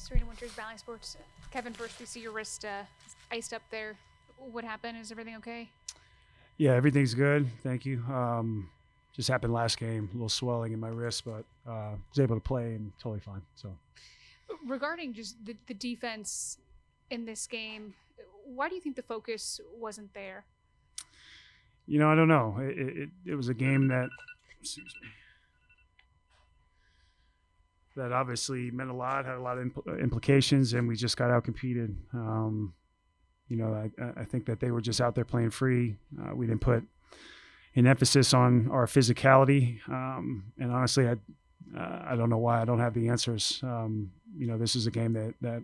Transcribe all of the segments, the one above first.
Serena Winters, Valley Sports. Kevin, first we see your wrist iced up there. What happened? Is everything okay? Yeah, everything's good. Thank you. Just happened last game, a little swelling in my wrist, but was able to play and totally fine. So, regarding just the defense in this game, why do you think the focus wasn't there? I don't know. It was a game that, that obviously meant a lot, had a lot of implications, and we just got out competed. I think that they were just out there playing free. We didn't put an emphasis on our physicality, and honestly, I don't know why. I don't have the answers. This is a game that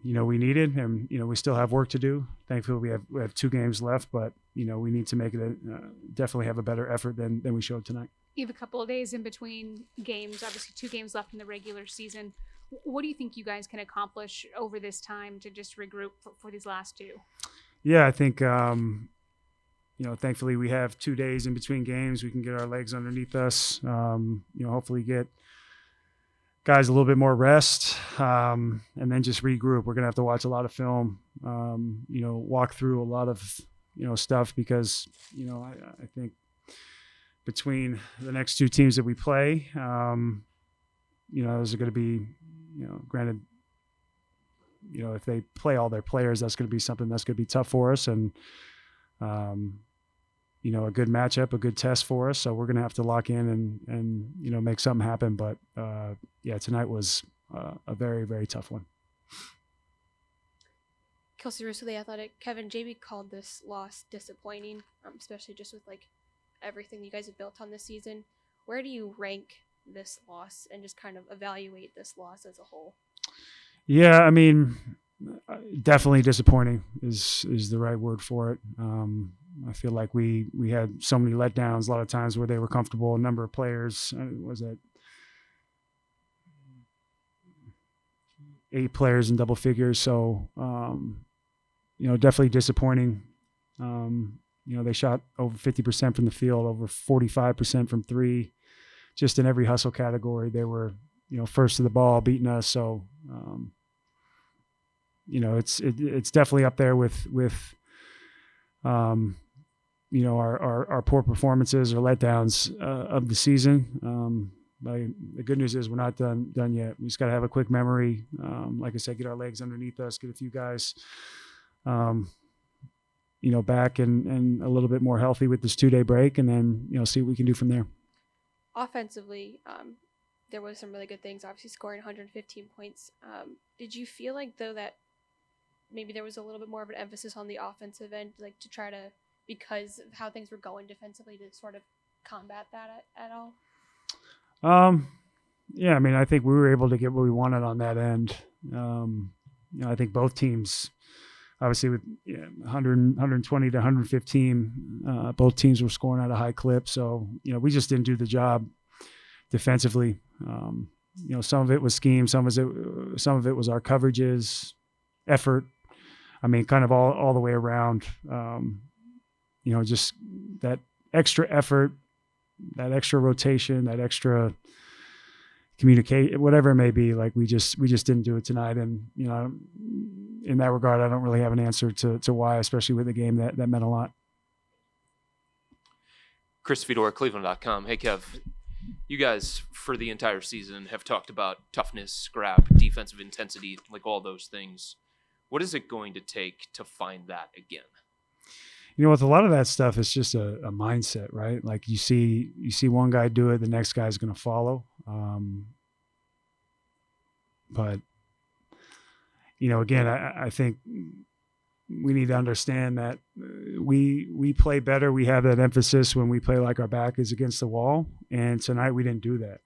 we needed, and we still have work to do. Thankfully, we have 2 games left, but we need to make it definitely have a better effort than we showed tonight. You have a couple of days in between games, obviously 2 games left in the regular season. What do you think you guys can accomplish over this time to just regroup for these last 2? Yeah, I think, thankfully we have 2 days in between games. We can get our legs underneath us, hopefully get guys a little bit more rest, and then just regroup. We're going to have to watch a lot of film, walk through a lot of, stuff because, I think between the next 2 teams that we play, those are going to be, granted, if they play all their players, that's going to be something that's going to be tough for us. And, a good matchup, a good test for us. So we're going to have to lock in and make something happen. But, tonight was a very, very tough one. Kelsey Russo, The Athletic. Kevin, JB called this loss disappointing, especially just with everything you guys have built on this season. Where do you rank this loss and just kind of evaluate this loss as a whole? Yeah, I mean, definitely disappointing is the right word for it. I feel like we had so many letdowns a lot of times where they were comfortable. A number of players, was that 8 players in double figures. So, definitely disappointing. They shot over 50% from the field, over 45% from 3, just in every hustle category. They were, first to the ball, beating us. So, it's definitely up there with our poor performances or letdowns of the season. But the good news is we're not done yet. We just got to have a quick memory. Like I said, get our legs underneath us, get a few guys, back and a little bit more healthy with this 2-day break, and then, see what we can do from there. Offensively, there was some really good things, obviously scoring 115 points. Did you feel like, though, that maybe there was a little bit more of an emphasis on the offensive end, to try to, because of how things were going defensively, to sort of combat that at all? Yeah, I mean, I think we were able to get what we wanted on that end. I think both teams, obviously with 120 to 115, both teams were scoring at a high clip. So, we just didn't do the job defensively. Some of it was scheme, some of it was our coverages, effort. I mean, kind of all the way around. Just that extra effort, that extra rotation, that extra communicate, whatever it may be. We just didn't do it tonight. And, in that regard, I don't really have an answer to why, especially with a game that meant a lot. Chris Fedor, Cleveland.com. Hey, Kev, you guys for the entire season have talked about toughness, scrap, defensive intensity, all those things. What is it going to take to find that again? With a lot of that stuff, it's just a mindset, right? You see one guy do it, the next guy's going to follow. But, again, I think we need to understand that we play better. We have that emphasis when we play like our back is against the wall. And tonight we didn't do that.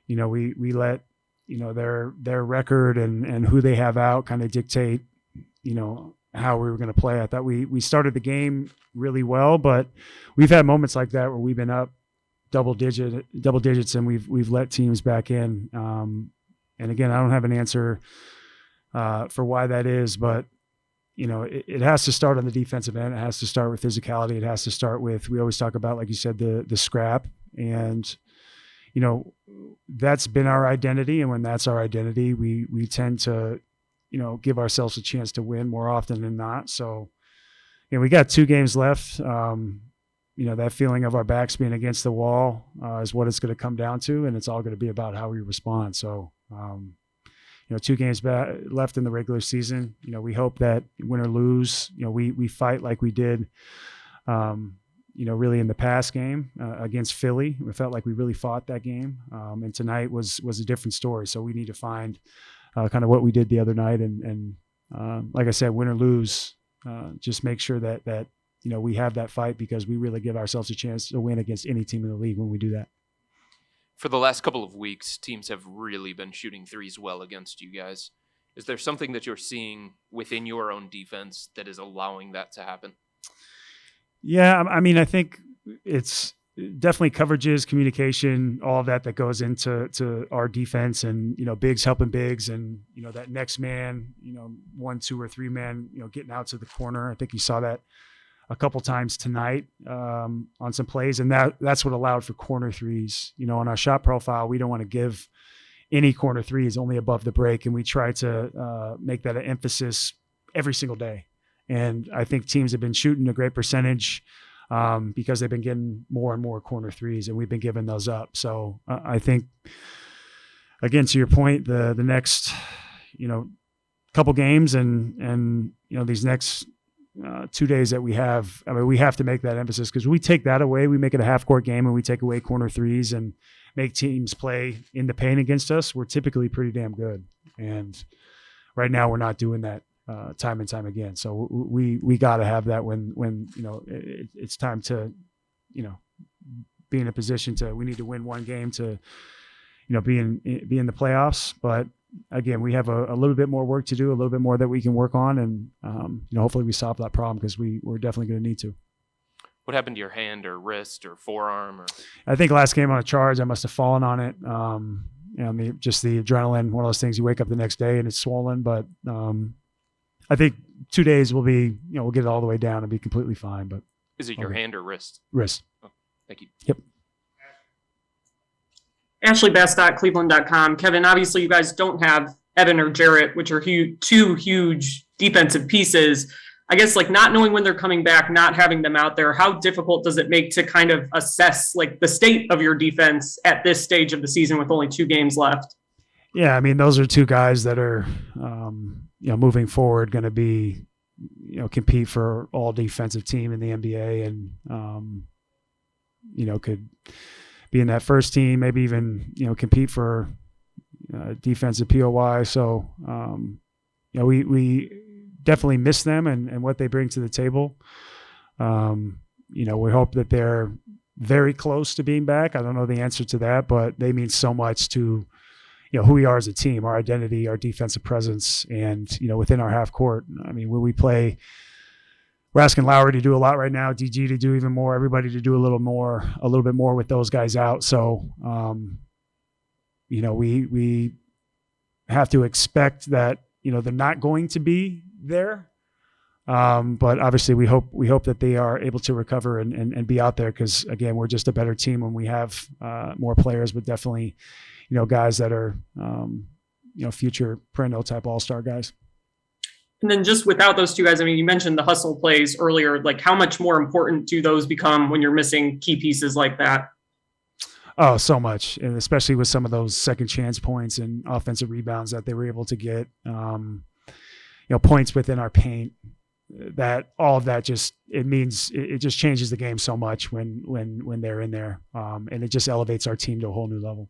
We let, their record and who they have out kind of dictate, how we were going to play. I thought we started the game really well, but we've had moments like that where we've been up double digits and we've let teams back in. And again, I don't have an answer for why that is, but it has to start on the defensive end. It has to start with physicality. It has to start with, we always talk about, like you said, the scrap. And that's been our identity. And when that's our identity, we tend to, give ourselves a chance to win more often than not. So, we got 2 games left. That feeling of our backs being against the wall is what it's going to come down to. And it's all going to be about how we respond. So, 2 games left in the regular season. We hope that win or lose, we fight like we did, really in the past game against Philly. We felt like we really fought that game. And tonight was a different story. So we need to find kind of what we did the other night. And like I said, win or lose, just make sure that we have that fight, because we really give ourselves a chance to win against any team in the league when we do that. For the last couple of weeks, teams have really been shooting threes well against you guys. Is there something that you're seeing within your own defense that is allowing that to happen? Yeah, I think it's definitely coverages, communication, all of that goes into our defense, and bigs helping bigs, and that next man, 1, 2, or 3 man, getting out to the corner. I think you saw that a couple times tonight on some plays, and that's what allowed for corner threes. On our shot profile, we don't want to give any corner threes, only above the break, and we try to make that an emphasis every single day. And I think teams have been shooting a great percentage because they've been getting more and more corner threes, and we've been giving those up. So I think, again, to your point, the next couple games and these next 2 days that we have, we have to make that emphasis, because we take that away, we make it a half-court game, and we take away corner threes and make teams play in the paint against us, we're typically pretty damn good. And right now we're not doing that time and time again. So we got to have that when it's time to be in a position we need to win one game to be in the playoffs. But again, we have a little bit more work to do, a little bit more that we can work on, and hopefully we solve that problem, because we're definitely going to need to. What happened to your hand or wrist or forearm? I think last game on a charge, I must have fallen on it. Just the adrenaline, one of those things, you wake up the next day and it's swollen. But I think 2 days will be, we'll get it all the way down and be completely fine. But is it your hand or wrist? Wrist. Oh, thank you. Yep. Ashley Bastott, Cleveland.com. Kevin, obviously you guys don't have Evan or Jarrett, which are two huge defensive pieces. I guess, not knowing when they're coming back, not having them out there, how difficult does it make to kind of assess the state of your defense at this stage of the season with only 2 games left? Yeah, those are 2 guys that are, moving forward, going to be, compete for all defensive team in the NBA, and, could be in that first team, maybe even, compete for defensive POY. So, we definitely miss them and what they bring to the table. We hope that they're very close to being back. I don't know the answer to that, but they mean so much to, who we are as a team, our identity, our defensive presence, and, within our half court. When we play, we're asking Lowry to do a lot right now, DG to do even more, everybody to do a little bit more with those guys out. So, we have to expect that, they're not going to be there. But obviously we hope that they are able to recover and be out there, because again, we're just a better team when we have more players, but definitely, guys that are, future perennial type all-star guys. And then just without those 2 guys, you mentioned the hustle plays earlier, how much more important do those become when you're missing key pieces like that? Oh, so much. And especially with some of those second chance points and offensive rebounds that they were able to get, points within our paint, that all of that it just changes the game so much when they're in there. And it just elevates our team to a whole new level.